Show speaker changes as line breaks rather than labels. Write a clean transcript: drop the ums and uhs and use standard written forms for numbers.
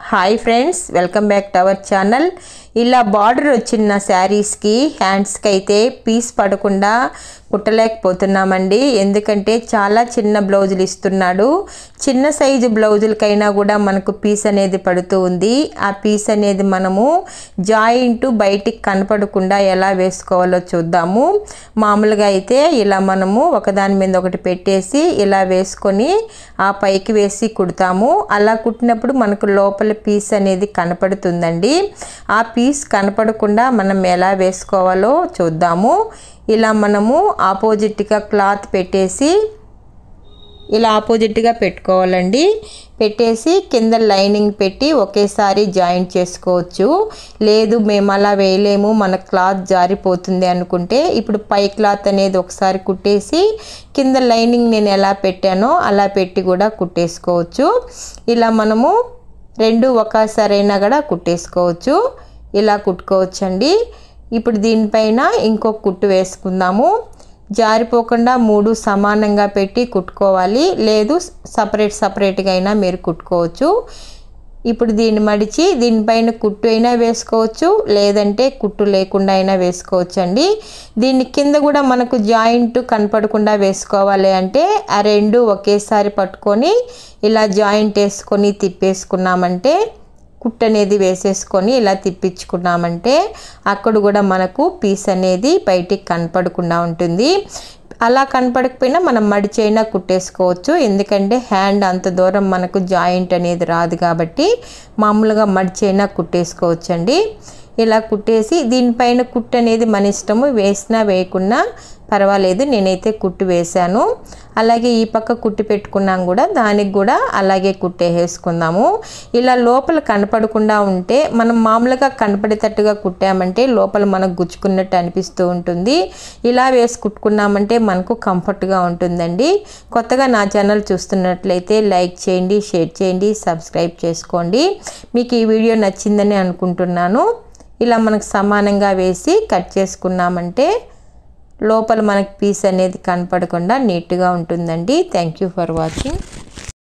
high friends welcome back to our channel ఇలా border వచ్చిన సారీస్ కి హ్యాండ్స్ కి అయితే పీస్ పడకుండా కుట్టలేకపోతున్నామండి ఎందుకంటే చాలా చిన్న బ్లౌజులు ఇస్తున్నాడు చిన్న సైజు బ్లౌజులకైనా కూడా మనకు పీస్ అనేది పడుతూ ఉంది ఆ పీస్ అనేది మనము జాయింట్ బయటికి కనపడకుండా ఎలా వేసుకోవాలో చూద్దాము మామూలుగా అయితే ఇలా మనము ఒకదాని మీద ఒకటి పెట్టేసి ఇలా వేసుకొని ఆ పైకి వేసి కుడతాము అలా కుట్టినప్పుడు మనకు లోపల పీస్ అనేది కనపడుతుందండి ఆ పీస్ కనపడకుండా మనం ఎలా వేసుకోవాలో చూద్దాము ఇలా మనము ఆపోజిట్ గా క్లాత్ పెట్టేసి ఇలా ఆపోజిట్ గా పెట్టుకోవాలండి పెట్టేసి కింద లైనింగ్ పెట్టి ఒకేసారి జాయింట్ చేసుకోవచ్చు లేదు మేము అలా వేయలేము మన క్లాత్ జారిపోతుంది అనుకుంటే ఇప్పుడు పై క్లాత్ అనేది ఒకసారి కుట్టేసి కింద లైనింగ్ నేను ఎలా పెట్టానో అలా పెట్టి కూడా కుట్టేసుకోవచ్చు ఇలా మనము రెండు ఒకసారైనా కూడా కుట్టేసుకోవచ్చు ఇలా కుట్టుకోవచ్చండి ఇప్పుడు దీనిపైన ఇంకో కుట్టు వేసుకుందాము జారిపోకుండా మూడు సమానంగా పెట్టి కుట్టుకోవాలి లేదు సెపరేట్ గా అయినా మీరు కుట్టుకోవచ్చు ఇప్పుడు దీన్ని మడిచి దీనిపైన కుట్టు అయినా వేసుకోవచ్చు లేదంటే కుట్టు లేకుండా అయినా వేసుకోవచ్చండి దీని కింద కూడా మనకు జాయింట్ కనపడకుండా వేసుకోవాలి అంటే ఆ రెండు ఒకేసారి పట్టుకొని ఇలా జాయింట్ వేసుకొని తిప్పేసుకున్నామంటే కుట్టు అనేది వేసేసుకొని ఇలా తిప్పించుకున్నామంటే అక్కడ కూడా మనకు పీస్ అనేది బయటికి కనపడకుండా ఉంటుంది అలా కనపడకపోయినా మనం మడిచైనా కుట్టేసుకోవచ్చు ఎందుకంటే హ్యాండ్ అంత దూరం మనకు జాయింట్ అనేది రాదు కాబట్టి మామూలుగా మడిచైనా కుట్టేసుకోవచ్చండి ఇలా కుట్టేసి దీనిపైన కుట్టు అనేది మన ఇష్టము వేసినా వేయకున్నా పర్వాలేదు నేనైతే కుట్టు వేసాను అలాగే ఈ పక్క కుట్టు పెట్టుకున్నాం కూడా దానికి కూడా అలాగే కుట్టేసుకుందాము ఇలా లోపల కనపడకుండా ఉంటే మనం మామూలుగా కనపడేటట్టుగా కుట్టామంటే లోపల మనకు గుచ్చుకున్నట్టు అనిపిస్తూ ఉంటుంది ఇలా వేసి కుట్టుకున్నామంటే మనకు కంఫర్ట్ గా ఉంటుందండి కొత్తగా నా ఛానల్ చూస్తున్నట్లయితే లైక్ చేయండి షేర్ చేయండి సబ్స్క్రైబ్ చేసుకోండి మీకు ఈ వీడియో నచ్చిందని అనుకుంటున్నాను ఇలా మనకు సమానంగా వేసి కట్ చేసుకున్నామంటే లోపల మనకి పీస్ అనేది కనపడకుండా నీట్ గా ఉంటుందండి థాంక్యూ ఫర్ వాచింగ్